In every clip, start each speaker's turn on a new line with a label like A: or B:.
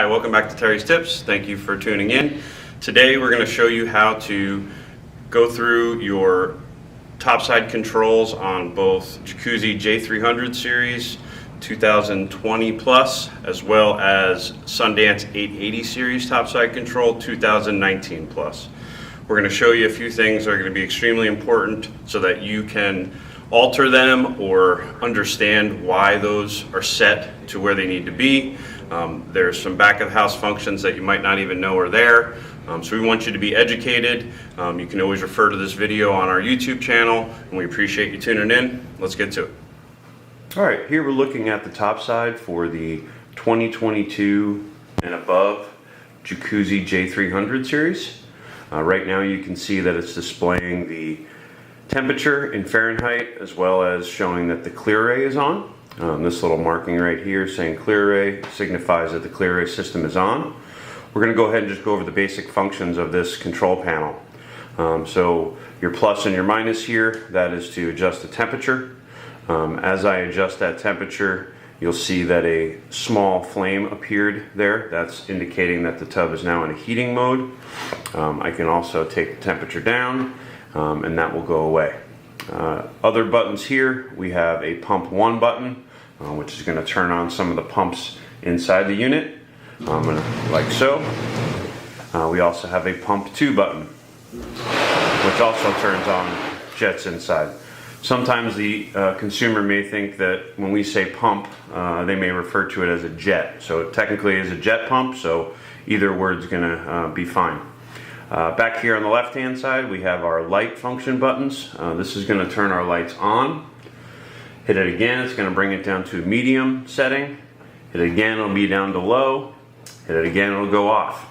A: Hi, welcome back to Terry's Tips. Thank you for tuning in. Today we're going to show you how to go through your topside controls on both Jacuzzi J300 series 2020 plus, as well as Sundance 880 series topside control 2019 plus. We're going to show you a few things that are going to be extremely important so that you can alter them or understand why those are set to where they need to be. There's some back of the house functions that you might not even know are there. So we want you to be educated. You can always refer to this video on our YouTube channel, and we appreciate you tuning in. Let's get to it. All right, here we're looking at the top side for the 2022 and above Jacuzzi J300 series. Right now you can see that it's displaying the temperature in Fahrenheit, as well as showing that the clear ray is on. This little marking right here saying clear ray signifies that the clear ray system is on. We're going to go ahead and just go over the basic functions of this control panel. So your plus and your minus here, that is to adjust the temperature. As I adjust that temperature, you'll see that a small flame appeared there. That's indicating that the tub is now in a heating mode. I can also take the temperature down, and that will go away. Other buttons here, we have a pump 1 button, which is going to turn on some of the pumps inside the unit, like so. We also have a pump 2 button, which also turns on jets inside. Sometimes the consumer may think that when we say pump, they may refer to it as a jet. So it technically is a jet pump, so either word's going to be fine. Back here on the left hand side we have our light function buttons. This is going to turn our lights on. Hit it again, it's going to bring it down to medium setting. Hit it again, it'll be down to low. Hit it again, it'll go off.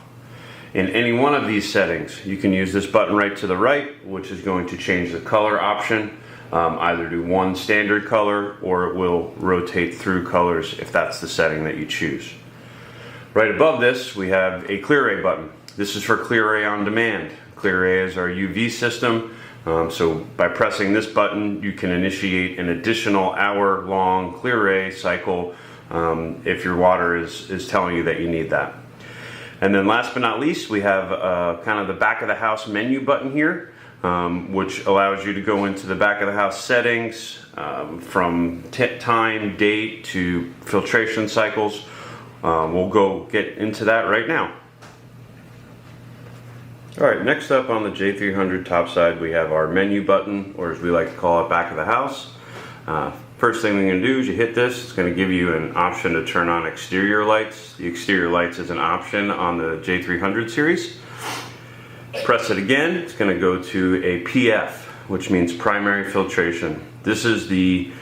A: In any one of these settings you can use this button right to the right, which is going to change the color option. Either do one standard color, or it will rotate through colors if that's the setting that you choose. Right above this we have a clear ray button. This is for clear ray on demand. Clear ray is our UV system, so by pressing this button you can initiate an additional hour-long clear ray cycle if your water is telling you that you need that. And then last but not least, we have kind of the back of the house menu button here, which allows you to go into the back of the house settings from time, date to filtration cycles. We'll go get into that right now. Alright, next up on the J300 topside we have our menu button, or as we like to call it, back of the house. First thing we're going to do is you hit this. It's going to give you an option to turn on exterior lights. The exterior lights is an option on the J300 series. Press it again, it's going to go to a PF, which means primary filtration. This is the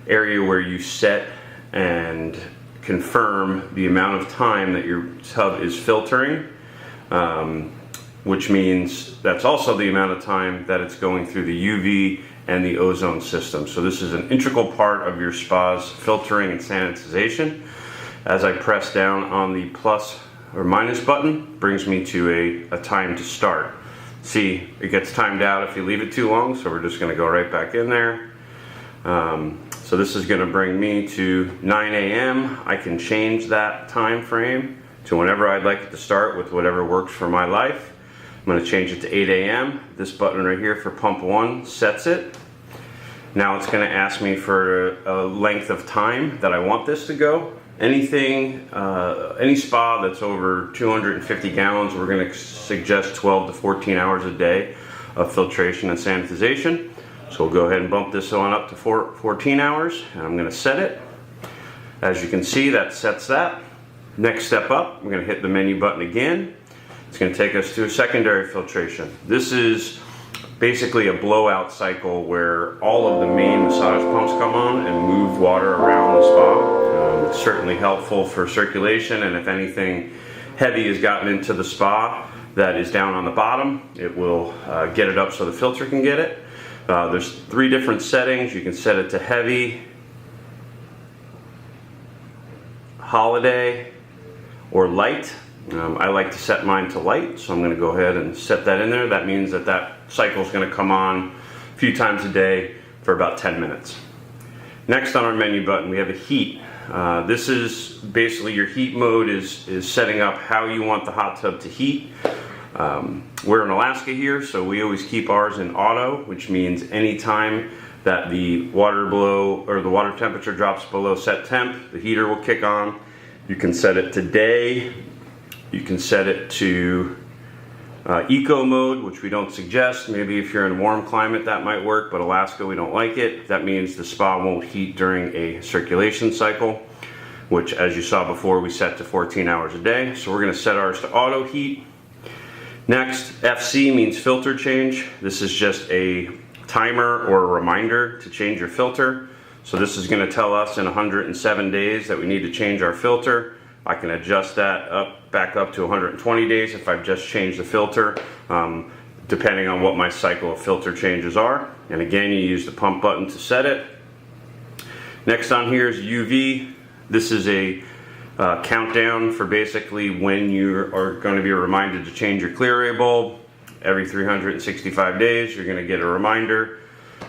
A: area where you set and confirm the amount of time that your tub is filtering, which means that's also the amount of time that it's going through the UV and the ozone system. So this is an integral part of your spa's filtering and sanitization. As I press down on the plus or minus button, brings me to a time to start. See, it gets timed out if you leave it too long, so we're just going to go right back in there. So this is going to bring me to 9 a.m. I can change that time frame to whenever I'd like it to start with whatever works for my life. I'm going to change it to 8 a.m. This button right here for pump 1 sets it. Now it's going to ask me for a length of time that I want this to go. Anything, any spa that's over 250 gallons, we're going to suggest 12 to 14 hours a day of filtration and sanitization. So we'll go ahead and bump this on up to 14 hours, and I'm going to set it. As you can see, that sets that. Next step up, we're going to hit the menu button again. It's going to take us to a secondary filtration. This is basically a blowout cycle where all of the main massage pumps come on and move water around the spa. It's certainly helpful for circulation, and if anything heavy has gotten into the spa that is down on the bottom, it will get it up so the filter can get it. There's 3 different settings. You can set it to heavy, holiday, or light. I like to set mine to light, so I'm going to go ahead and set that in there. That means that cycle is going to come on a few times a day for about 10 minutes. Next on our menu button, we have a heat. This is basically your heat mode is setting up how you want the hot tub to heat. We're in Alaska here, so we always keep ours in auto, which means anytime that the water temperature drops below set temp, the heater will kick on. You can set it to day. You can set it to eco mode, which we don't suggest. Maybe if you're in a warm climate that might work, but Alaska we don't like it. That means the spa won't heat during a circulation cycle, which as you saw before we set to 14 hours a day. So we're going to set ours to auto heat. Next, FC means filter change. This is just a timer or a reminder to change your filter. So this is going to tell us in 107 days that we need to change our filter. I can adjust that back up to 120 days if I've just changed the filter, depending on what my cycle of filter changes are. And again, you use the pump button to set it. Next on here is UV. This is a countdown for basically when you are going to be reminded to change your clear ray bulb. Every 365 days, you're going to get a reminder.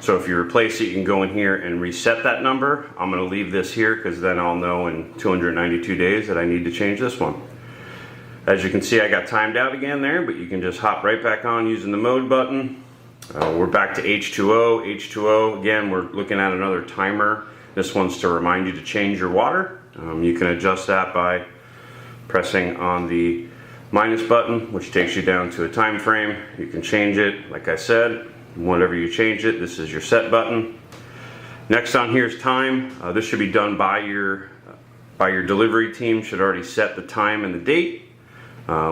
A: So if you replace it, you can go in here and reset that number. I'm going to leave this here because then I'll know in 292 days that I need to change this one. As you can see, I got timed out again there, but you can just hop right back on using the mode button. We're back to H2O. H2O, again, we're looking at another timer. This one's to remind you to change your water. You can adjust that by pressing on the minus button, which takes you down to a time frame. You can change it, like I said. Whenever you change it, this is your set button. Next on here is time. This should be done by your delivery team. Should already set the time and the date,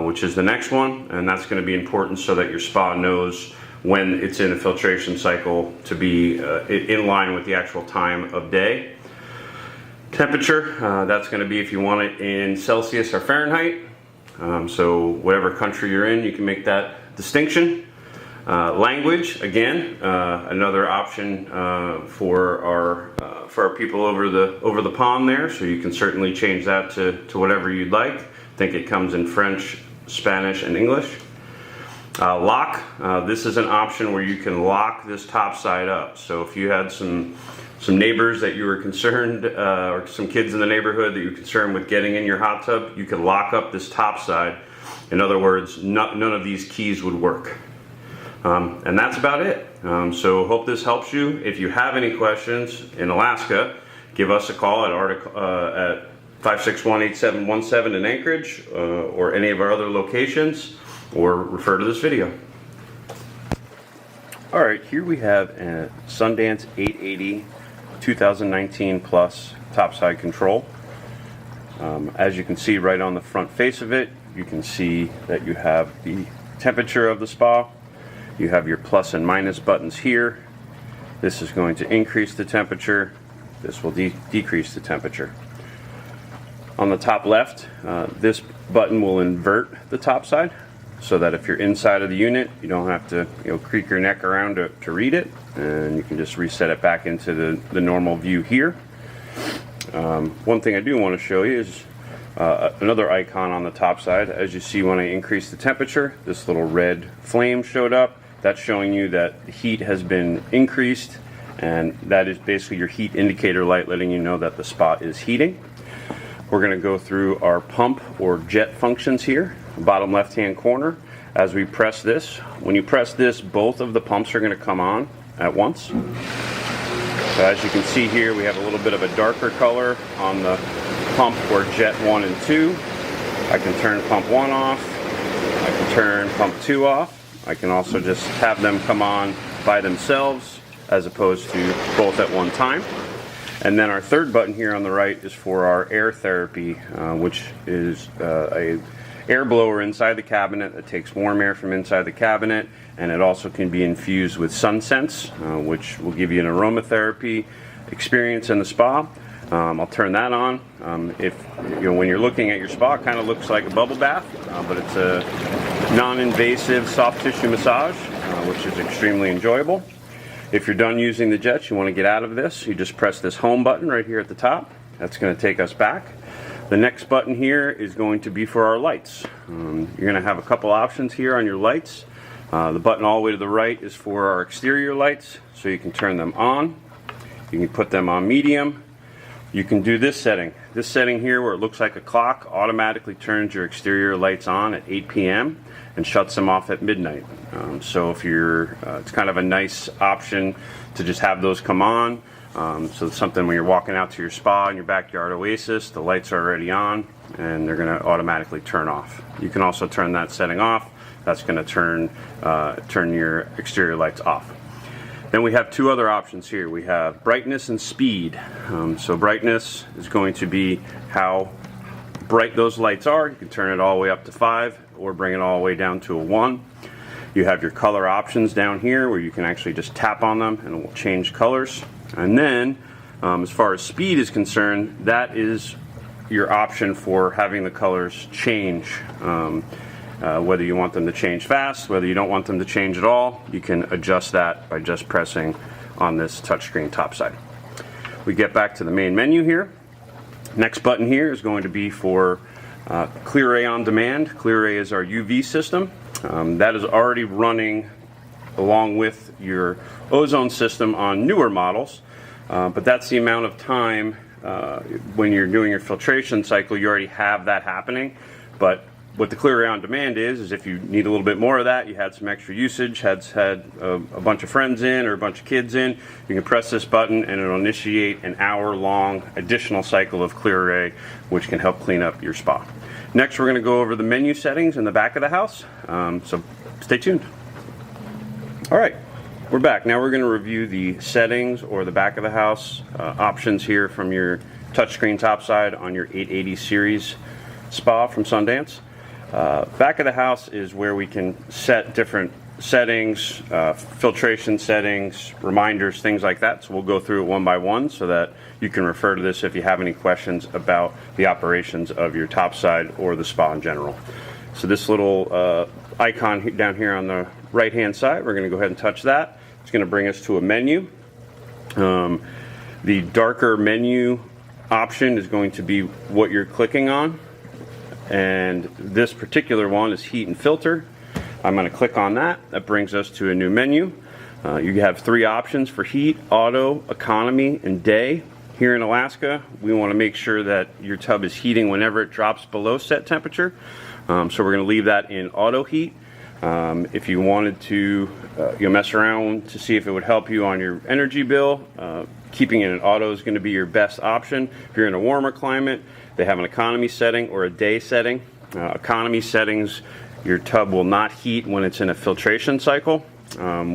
A: which is the next one, and that's going to be important so that your spa knows when it's in a filtration cycle to be in line with the actual time of day. Temperature, that's going to be if you want it in Celsius or Fahrenheit. So whatever country you're in, you can make that distinction. Language, again, another option for our people over the pond there, so you can certainly change that to whatever you'd like. I think it comes in French, Spanish, and English. Lock, this is an option where you can lock this top side up. So if you had some neighbors that you were concerned, or some kids in the neighborhood that you were concerned with getting in your hot tub, you could lock up this top side. In other words, none of these keys would work. And that's about it. So hope this helps you. If you have any questions in Alaska, give us a call at 561-8717 in Anchorage, or any of our other locations, or refer to this video. Alright, here we have a Sundance 880 2019 Plus topside control. As you can see right on the front face of it, you can see that you have the temperature of the spa. You have your plus and minus buttons here. This is going to increase the temperature. This will decrease the temperature. On the top left, this button will invert the top side so that if you're inside of the unit, you don't have to creak your neck around to read it, and you can just reset it back into the normal view here. One thing I do want to show you is another icon on the top side. As you see, when I increase the temperature, this little red flame showed up. That's showing you that the heat has been increased, and that is basically your heat indicator light letting you know that the spa is heating. We're going to go through our pump or jet functions here, bottom left hand corner. As we press this, when you press this, both of the pumps are going to come on at once. So as you can see here, we have a little bit of a darker color on the pump for jet 1 and 2. I can turn pump 1 off. I can turn pump 2 off. I can also just have them come on by themselves as opposed to both at one time. And then our third button here on the right is for our air therapy, which is a air blower inside the cabinet that takes warm air from inside the cabinet, and it also can be infused with SunSense, which will give you an aromatherapy experience in the spa. I'll turn that on. When you're looking at your spa, it kind of looks like a bubble bath, but it's a non-invasive soft tissue massage, which is extremely enjoyable. If you're done using the jets, you want to get out of this, you just press this home button right here at the top. That's going to take us back. The next button here is going to be for our lights. You're going to have a couple options here on your lights. The button all the way to the right is for our exterior lights, so you can turn them on. You can put them on medium. You can do this setting. This setting here where it looks like a clock automatically turns your exterior lights on at 8 p.m. and shuts them off at midnight. So if you're, it's kind of a nice option to just have those come on. So it's something when you're walking out to your spa in your backyard oasis, the lights are already on and they're going to automatically turn off. You can also turn that setting off. That's going to turn your exterior lights off. Then we have two other options here. We have brightness and speed. So brightness is going to be how bright those lights are. You can turn it all the way up to 5 or bring it all the way down to a 1. You have your color options down here where you can actually just tap on them and it will change colors. And then as far as speed is concerned, that is your option for having the colors change. Whether you want them to change fast, whether you don't want them to change at all, you can adjust that by just pressing on this touchscreen Topside. We get back to the main menu here. Next button here is going to be for Clear on Demand. Clear is our UV system. That is already running along with your ozone system on newer models, but that's the amount of time when you're doing your filtration cycle, you already have that happening. But what the Clear on Demand is if you need a little bit more of that, you had some extra usage, had a bunch of friends in or a bunch of kids in, you can press this button and it'll initiate an hour-long additional cycle of Clear, which can help clean up your spa. Next, we're going to go over the menu settings in the back of the house, so stay tuned. All right, we're back. Now we're going to review the settings or the back of the house options here from your touchscreen Topside on your 880 series spa from Sundance. Back of the house is where we can set different settings, filtration settings, reminders, things like that. So we'll go through it one by one so that you can refer to this if you have any questions about the operations of your Topside or the spa in general. So this little icon down here on the right hand side, we're going to go ahead and touch that. It's going to bring us to a menu. The darker menu option is going to be what you're clicking on. And this particular one is heat and filter. I'm going to click on that. That brings us to a new menu. You have 3 options for heat, auto, economy, and day. Here in Alaska, we want to make sure that your tub is heating whenever it drops below set temperature. So we're going to leave that in auto heat. If you wanted to mess around to see if it would help you on your energy bill, keeping it in auto is going to be your best option. If you're in a warmer climate, they have an economy setting or a day setting. Economy settings, your tub will not heat when it's in a filtration cycle.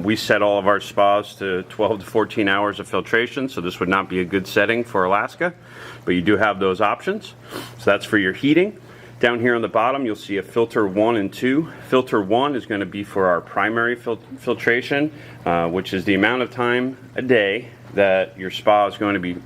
A: We set all of our spas to 12 to 14 hours of filtration, so this would not be a good setting for Alaska, but you do have those options. So that's for your heating. Down here on the bottom, you'll see a filter 1 and 2. Filter 1 is going to be for our primary filtration, which is the amount of time a day that your spa is going to be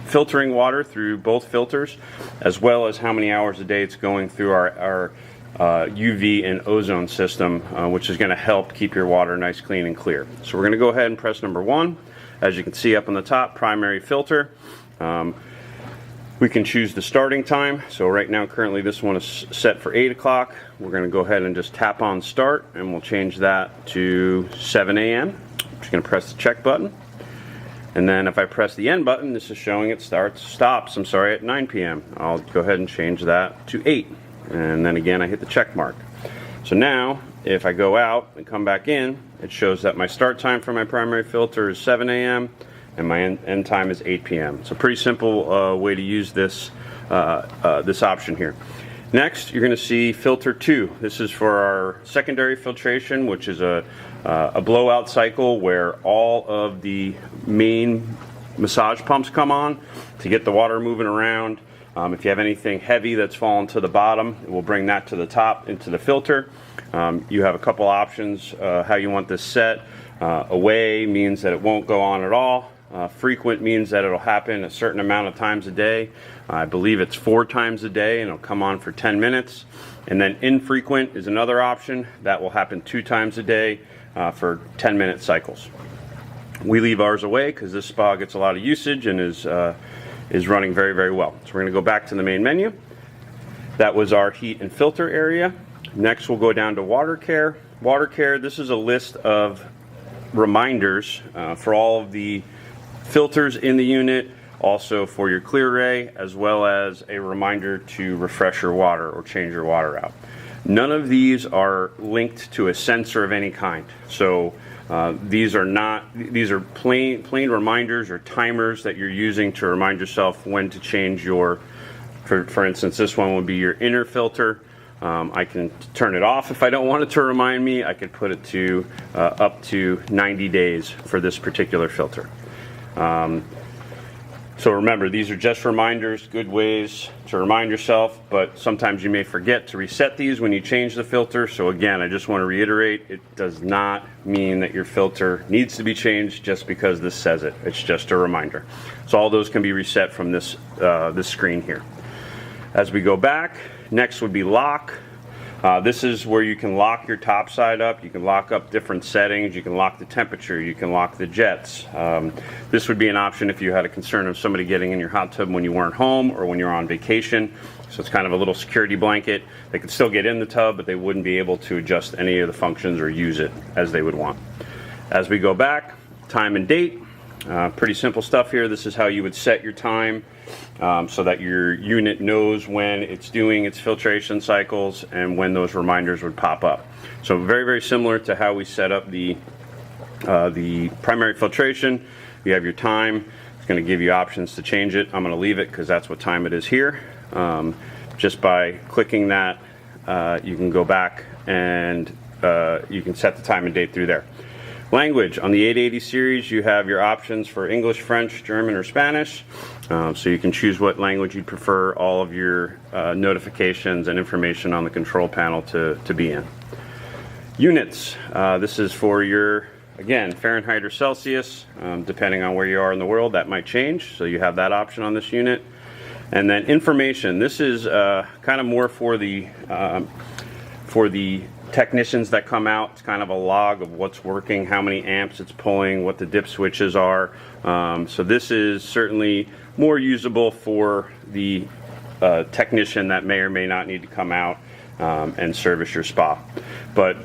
A: filtering water through both filters, as well as how many hours a day it's going through our UV and ozone system, which is going to help keep your water nice, clean, and clear. So we're going to go ahead and press number 1. As you can see up on the top, primary filter. We can choose the starting time. So right now, currently this one is set for 8 o'clock. We're going to go ahead and just tap on start, and we'll change that to 7 a.m. I'm just going to press the check button. And then if I press the end button, this is showing it stops at 9 p.m. I'll go ahead and change that to 8. And then again, I hit the check mark. So now, if I go out and come back in, it shows that my start time for my primary filter is 7 a.m. and my end time is 8 p.m. It's a pretty simple way to use this, this option here. Next, you're going to see filter 2. This is for our secondary filtration, which is a blowout cycle where all of the main massage pumps come on to get the water moving around. If you have anything heavy that's fallen to the bottom, we'll bring that to the top into the filter. You have a couple options how you want this set. Away means that it won't go on at all. Frequent means that it'll happen a certain amount of times a day. I believe it's 4 times a day, and it'll come on for 10 minutes. And then infrequent is another option. That will happen 2 times a day for 10-minute cycles. We leave ours away because this spa gets a lot of usage and is running very, very well. So we're going to go back to the main menu. That was our heat and filter area. Next, we'll go down to water care. Water care, this is a list of reminders for all of the filters in the unit, also for your clear ray, as well as a reminder to refresh your water or change your water out. None of these are linked to a sensor of any kind. So these are plain reminders or timers that you're using to remind yourself when to change your, for instance, this one would be your inner filter. I can turn it off if I don't want it to remind me. I could put it to up to 90 days for this particular filter. So remember, these are just reminders, good ways to remind yourself, but sometimes you may forget to reset these when you change the filter. So again, I just want to reiterate, it does not mean that your filter needs to be changed just because this says it. It's just a reminder. So all those can be reset from this, this screen here. As we go back, next would be lock. This is where you can lock your topside up. You can lock up different settings. You can lock the temperature. You can lock the jets. This would be an option if you had a concern of somebody getting in your hot tub when you weren't home or when you're on vacation. So it's kind of a little security blanket. They could still get in the tub, but they wouldn't be able to adjust any of the functions or use it as they would want. As we go back, time and date. Pretty simple stuff here. This is how you would set your time so that your unit knows when it's doing its filtration cycles and when those reminders would pop up. So very, very similar to how we set up the primary filtration. You have your time. It's going to give you options to change it. I'm going to leave it because that's what time it is here. Just by clicking that, you can go back and you can set the time and date through there. Language, on the 880 series, you have your options for English, French, German, or Spanish. So you can choose what language you'd prefer all of your notifications and information on the control panel to be in. Units, this is for your, again, Fahrenheit or Celsius. Depending on where you are in the world, that might change. So you have that option on this unit. And then information, this is kind of more for the technicians that come out. It's kind of a log of what's working, how many amps it's pulling, what the dip switches are. So this is certainly more usable for the technician that may or may not need to come out and service your spa. But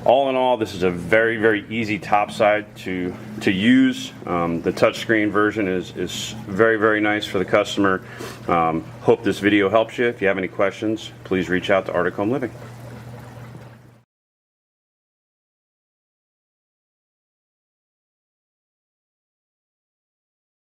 A: all in all, this is a very, very easy topside to use. The touchscreen version is very, very nice for the customer. Hope this video helps you. If you have any questions, please reach out to Arctic Home Living.